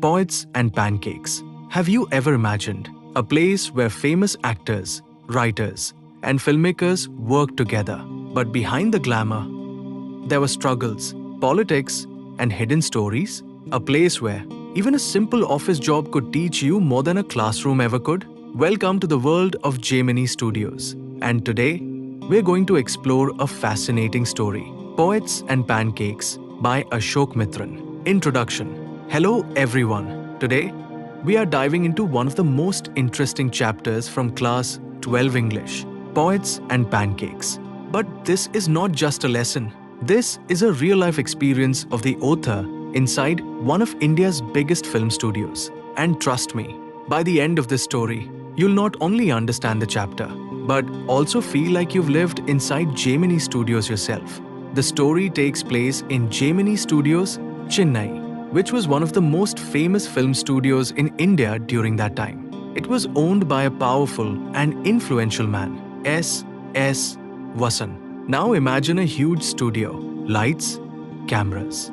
Poets and Pancakes. Have you ever imagined a place where famous actors, writers, and filmmakers work together? But behind the glamour, there were struggles, politics, and hidden stories. A place where even a simple office job could teach you more than a classroom ever could. Welcome to the world of Gemini Studios. And today, we're going to explore a fascinating story, Poets and Pancakes by Ashok Mitran. Introduction. Hello everyone. Today, we are diving into one of the most interesting chapters from Class 12 English, Poets and Pancakes. But this is not just a lesson. This is a real-life experience of the author inside one of India's biggest film studios. And trust me, by the end of this story, you'll not only understand the chapter, but also feel like you've lived inside Gemini Studios yourself. The story takes place in Gemini Studios, Chennai, which was one of the most famous film studios in India during that time. It was owned by a powerful and influential man, S.S. Vasan. Now imagine a huge studio, lights, cameras,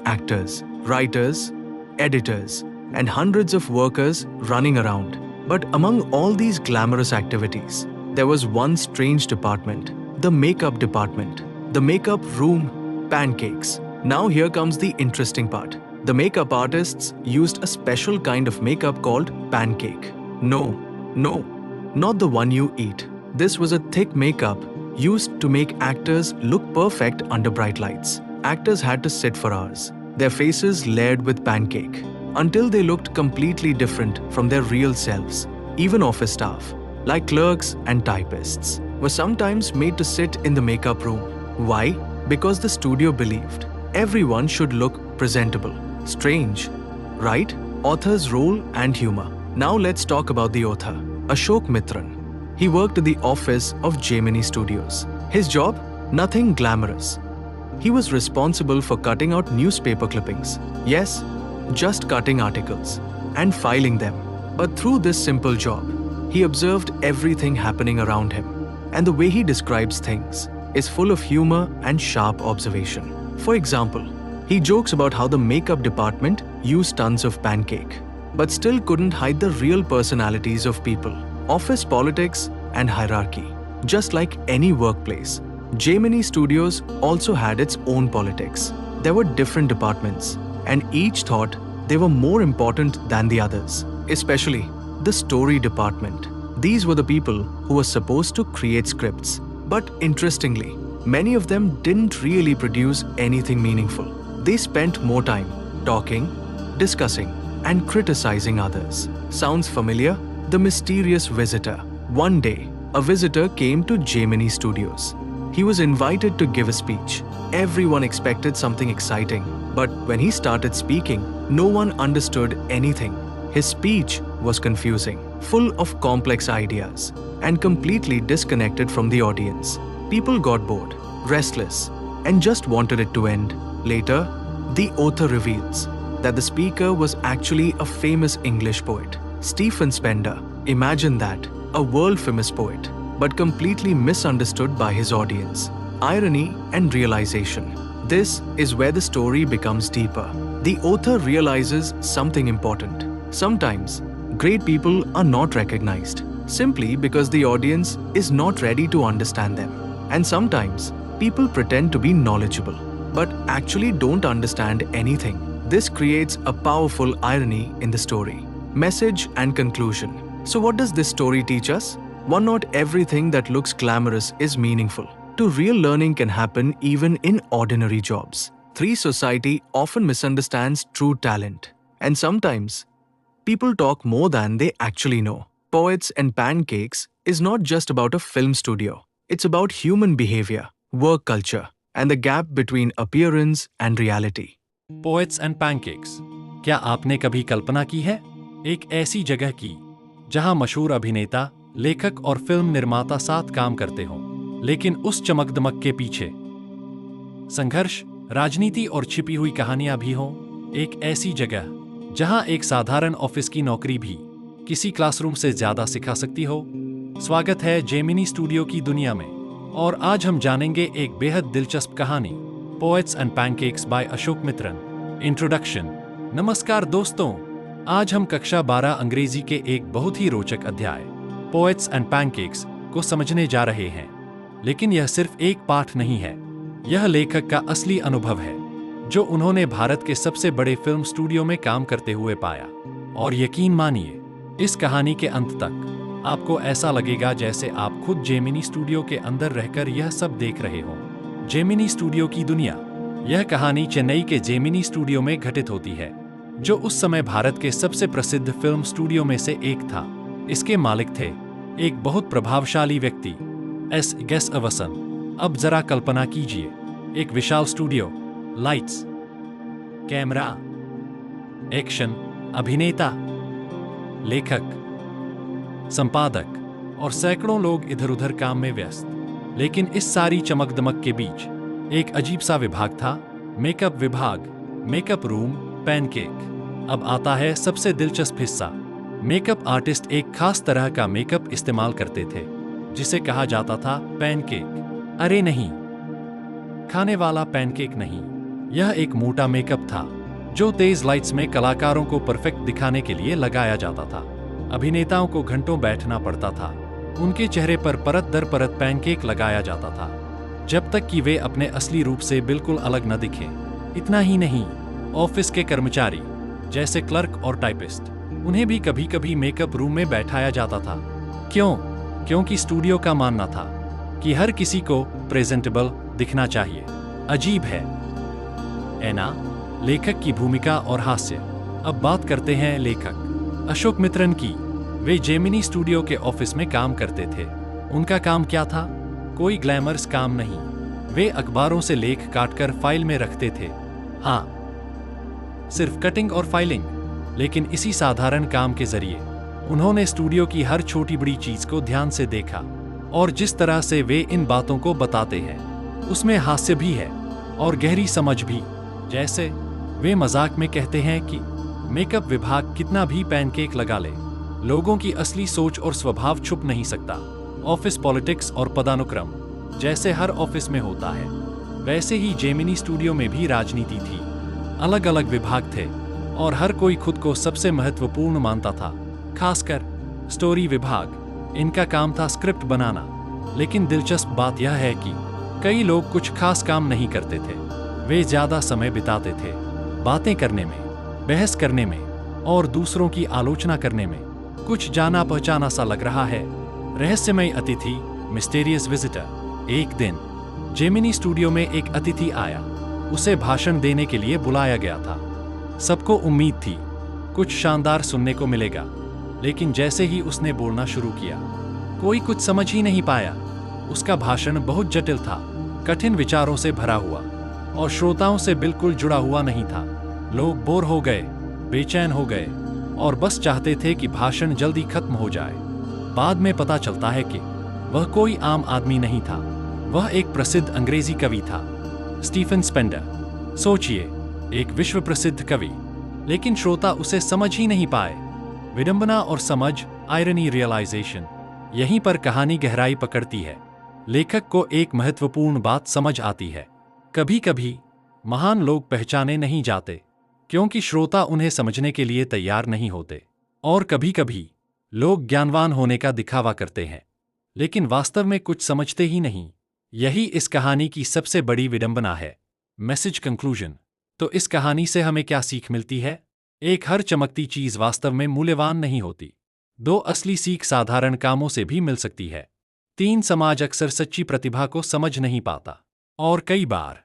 actors, writers, editors, and hundreds of workers running around. But among all these glamorous activities, there was one strange department, the makeup department. The makeup room, Pancakes. Now here comes the interesting part. The makeup artists used a special kind of makeup called pancake. No, not the one you eat. This was a thick makeup used to make actors look perfect under bright lights. Actors had to sit for hours, their faces layered with pancake, until they looked completely different from their real selves. Even office staff, like clerks and typists, were sometimes made to sit in the makeup room. Why? Because the studio believed everyone should look presentable. Strange, right? Author's role and humor. Now let's talk about the author, Ashok Mitran. He worked in the office of Gemini Studios. His job? Nothing glamorous. He was responsible for cutting out newspaper clippings. Yes, just cutting articles and filing them. But through this simple job, he observed everything happening around him. And the way he describes things is full of humor and sharp observation. For example, he jokes about how the makeup department used tons of pancake, but still couldn't hide the real personalities of people, office politics, and hierarchy. Just like any workplace, Gemini Studios also had its own politics. There were different departments, and each thought they were more important than the others, especially the story department. These were the people who were supposed to create scripts. But interestingly, many of them didn't really produce anything meaningful. They spent more time talking, discussing, and criticizing others. Sounds familiar? The mysterious visitor. One day, a visitor came to Gemini Studios. He was invited to give a speech. Everyone expected something exciting, but when he started speaking, no one understood anything. His speech was confusing, full of complex ideas, and completely disconnected from the audience. People got bored, restless, and just wanted it to end. Later, the author reveals that the speaker was actually a famous English poet, Stephen Spender. Imagine that, a world-famous poet, but completely misunderstood by his audience. Irony and realization. This is where the story becomes deeper. The author realizes something important. Sometimes, great people are not recognized simply because the audience is not ready to understand them. And sometimes, people pretend to be knowledgeable, but actually don't understand anything. This creates a powerful irony in the story. Message and conclusion. So what does this story teach us? One, not everything that looks glamorous is meaningful. 2, real learning can happen even in ordinary jobs. 3, society often misunderstands true talent. And sometimes, people talk more than they actually know. Poets and Pancakes is not just about a film studio. It's about human behavior, work culture, and the gap between appearance and reality. Poets and Pancakes. क्या आपने कभी कल्पना की है एक ऐसी जगह की जहां मशहूर अभिनेता, लेखक और फिल्म निर्माता साथ काम करते हों, लेकिन उस चमक-दमक के पीछे संघर्ष, राजनीति और छिपी हुई कहानियां भी हों? एक ऐसी जगह जहां एक साधारण ऑफिस की नौकरी भी किसी क्लासरूम से ज्यादा सिखा सकती हो। स्वागत है जेमिनी स्टूडियो की दुनिया में, और आज हम जानेंगे एक बेहद दिलचस्प कहानी, poets and pancakes by Ashok Mitran. Introduction. नमस्कार दोस्तों, आज हम कक्षा 12 अंग्रेजी के एक बहुत ही रोचक अध्याय पोएट्स एंड पैनकेक्स को समझने जा रहे हैं। लेकिन यह सिर्फ एक पाठ नहीं है, यह लेखक का असली अनुभव है जो उन्होंने भारत के सबसे बड़े फिल्म स्टूडियो में काम करते हुए पाया। और यकीन मानिए, इस कहानी के अंत तक आपको ऐसा लगेगा जैसे आप खुद जेमिनी स्टूडियो के अंदर रहकर यह सब देख रहे हो। जेमिनी स्टूडियो की दुनिया। यह कहानी चेन्नई के जेमिनी स्टूडियो में घटित होती है, जो उस समय भारत के सबसे प्रसिद्ध फिल्म स्टूडियो में से एक था। इसके मालिक थे एक बहुत प्रभावशाली व्यक्ति, एस वसन। अब जरा कल्पना कीजिए, एक विशाल स्टूडियो, लाइट्स, कैमरा, एक्शन, अभिनेता, लेखक, संपादक और सैकड़ों लोग इधर उधर काम में व्यस्त। लेकिन इस सारी चमक दमक के बीच एक अजीब सा विभाग था, मेकअप विभाग, मेकअप रूम, पैनकेक। अब आता है सबसे दिलचस्प हिस्सा। मेकअप आर्टिस्ट एक खास तरह का मेकअप इस्तेमाल करते थे जिसे कहा जाता था पैनकेक। अरे नहीं, खाने वाला पैनकेक नहीं, यह एक मोटा मेकअप था जो तेज लाइट्स में कलाकारों को परफेक्ट दिखाने के लिए लगाया जाता था। अभिनेताओं को घंटों बैठना पड़ता था, उनके चेहरे पर परत दर परत पैनकेक लगाया जाता था जब तक कि वे अपने असली रूप से बिल्कुल अलग न दिखें। इतना ही नहीं, ऑफिस के कर्मचारी जैसे क्लर्क और टाइपिस्ट, उन्हें भी कभी कभी मेकअप रूम में बैठाया जाता था। क्यों? क्योंकि स्टूडियो का मानना था कि हर किसी को प्रेजेंटेबल दिखना चाहिए। अजीब है ना? लेखक की भूमिका और हास्य। अब बात करते हैं लेखक अशोक मित्रन की। वे जेमिनी स्टूडियो के ऑफिस में काम करते थे। उनका काम क्या था? कोई ग्लैमरस काम नहीं। वे अखबारों से लेख काटकर फाइल में रखते थे। हाँ, सिर्फ कटिंग और फाइलिंग। लेकिन इसी साधारण काम के जरिए उन्होंने स्टूडियो की हर छोटी बड़ी चीज को ध्यान से देखा, और जिस तरह से वे इन बातों को बताते हैं उसमें हास्य भी है और गहरी समझ भी। जैसे वे मजाक में कहते हैं कि मेकअप विभाग कितना भी पैनकेक लगा ले, लोगों की असली सोच और स्वभाव छुप नहीं सकता। ऑफिस पॉलिटिक्स और पदानुक्रम जैसे हर ऑफिस में होता है, वैसे ही जेमिनी स्टूडियो में भी राजनीति थी। अलग अलग विभाग थे और हर कोई खुद को सबसे महत्वपूर्ण मानता था। खासकर स्टोरी विभाग, इनका काम था स्क्रिप्ट बनाना। लेकिन दिलचस्प बात यह है कि कई लोग कुछ खास काम नहीं करते थे। वे ज्यादा समय बिताते थे बातें करने में, बहस करने में और दूसरों की आलोचना करने में। कुछ जाना पहचाना सा लग रहा है। रहस्यमय अतिथि, मिस्टीरियस विजिटर। एक दिन जेमिनी स्टूडियो में एक अतिथि आया। उसे भाषण देने के लिए बुलाया गया था। सबको उम्मीद थी कुछ शानदार सुनने को मिलेगा, लेकिन जैसे ही उसने बोलना शुरू किया, कोई कुछ समझ ही नहीं पाया। उसका भाषण बहुत जटिल था, कठिन विचारों से भरा हुआ और श्रोताओं से बिल्कुल जुड़ा हुआ नहीं था। लोग बोर हो गए, बेचैन हो गए और बस चाहते थे कि भाषण जल्दी खत्म हो जाए। बाद में पता चलता है कि वह कोई आम आदमी नहीं था, वह एक प्रसिद्ध अंग्रेजी कवि था, स्टीफन स्पेंडर। सोचिए, एक विश्व प्रसिद्ध कवि, लेकिन श्रोता उसे समझ ही नहीं पाए। विडंबना और समझ, आयरनी, रियलाइजेशन, यहीं पर कहानी गहराई पकड़ती है। लेखक को एक महत्वपूर्ण बात समझ आती है। कभी कभी महान लोग पहचाने नहीं जाते क्योंकि श्रोता उन्हें समझने के लिए तैयार नहीं होते, और कभी कभी लोग ज्ञानवान होने का दिखावा करते हैं लेकिन वास्तव में कुछ समझते ही नहीं। यही इस कहानी की सबसे बड़ी विडंबना है। Message conclusion. तो इस कहानी से हमें क्या सीख मिलती है? एक, हर चमकती चीज वास्तव में मूल्यवान नहीं होती। 2, असली सीख साधारण कामों से भी मिल सकती है। 3, समाज अक्सर सच्ची प्रतिभा को समझ नहीं पाता, और कई बार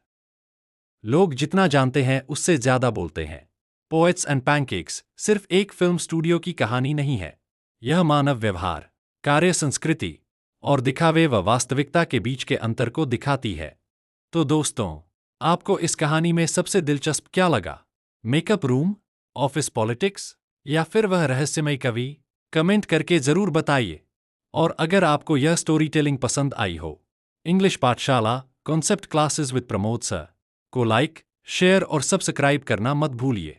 लोग जितना जानते हैं उससे ज्यादा बोलते हैं। पोएट्स एंड पैनकेक्स सिर्फ एक फिल्म स्टूडियो की कहानी नहीं है, यह मानव व्यवहार, कार्य संस्कृति और दिखावे व वास्तविकता के बीच के अंतर को दिखाती है। तो दोस्तों, आपको इस कहानी में सबसे दिलचस्प क्या लगा? मेकअप रूम, ऑफिस पॉलिटिक्स, या फिर वह रहस्यमय कवि? कमेंट करके जरूर बताइए। और अगर आपको यह स्टोरी टेलिंग पसंद आई हो, इंग्लिश पाठशाला concept classes with Pramod sir को लाइक, शेयर और सब्सक्राइब करना मत भूलिए।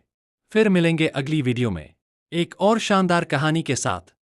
फिर मिलेंगे अगली वीडियो में एक और शानदार कहानी के साथ।